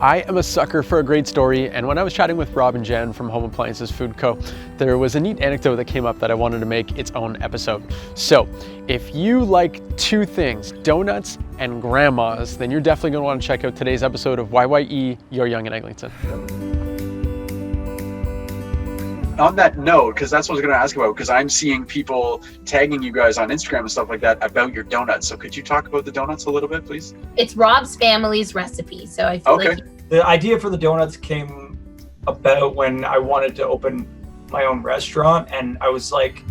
I am a sucker for a great story, and when I was chatting with Rob and Jen from Home Appliances Food Co., there was a neat anecdote that came up that I wanted to make its own episode. So, if you like two things, donuts and grandmas, then you're definitely going to want to check out today's episode of YYE, Your Yonge and Eglinton. On that note, because that's what I was going to ask about, because I'm seeing people tagging you guys on Instagram and stuff like that about your donuts. So could you talk about the donuts a little bit, please? It's Rob's family's recipe, so I feel like the idea for the donuts came about when I wanted to open my own restaurant, and I was like,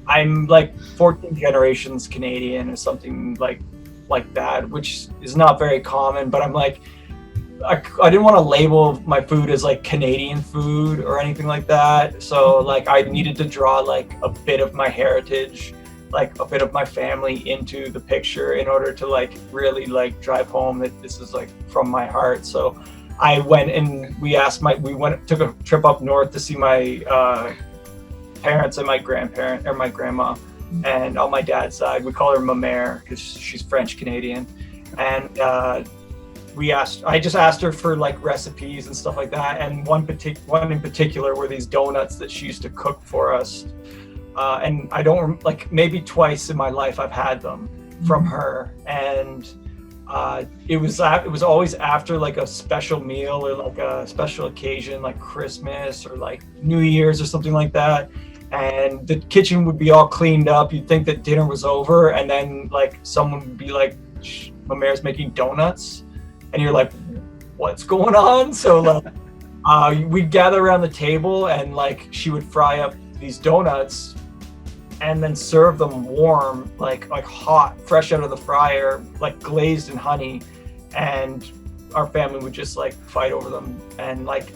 I'm like 14 generations Canadian or something like that, which is not very common, but I'm like, I didn't want to label my food as like Canadian food or anything like that. So like I needed to draw like a bit of my heritage, like a bit of my family into the picture in order to like really like drive home that this is like from my heart. So I went and took a trip up north to see my parents and my grandparent or my grandma, and on my dad's side we call her ma mère because she's French Canadian, and I just asked her for like recipes and stuff like that, and one in particular were these donuts that she used to cook for us, and I don't like maybe twice in my life I've had them from her, and it was always after like a special meal or like a special occasion like Christmas or like New Year's or something like that, and the kitchen would be all cleaned up. You'd think that dinner was over, and then like someone would be like, "Ma mère's making donuts." And you're like, what's going on? So like, we'd gather around the table, and like she would fry up these donuts and then serve them warm, like hot, fresh out of the fryer, like glazed in honey. And our family would just like fight over them. And like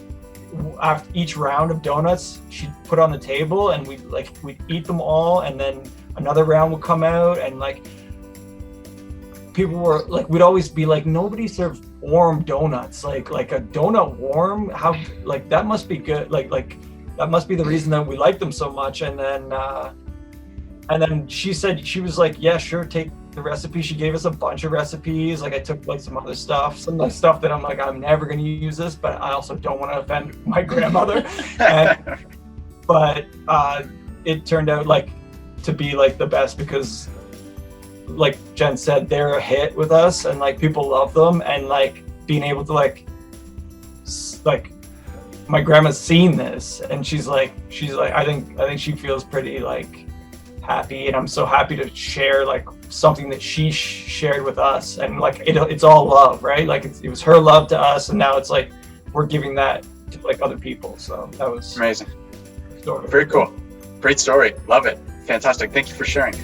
after each round of donuts, she'd put on the table, and we'd eat them all. And then another round would come out, and like, people were like, we'd always be like, nobody serves warm donuts, like a donut warm, how, like that must be good, like that must be the reason that we like them so much. And then she said, she was like, yeah, sure, take the recipe. She gave us a bunch of recipes. Like I took like some other stuff, some like stuff that I'm like, I'm never going to use this, but I also don't want to offend my grandmother. But it turned out like to be like the best, because like Jen said, they're a hit with us, and like people love them, and like being able to like my grandma's seen this, and she's like I think she feels pretty like happy, and I'm so happy to share like something that she shared with us, and like it's all love, right? Like it was her love to us, and now it's like we're giving that to like other people. So that was amazing. Very cool. Great story. Love it. Fantastic. Thank you for sharing.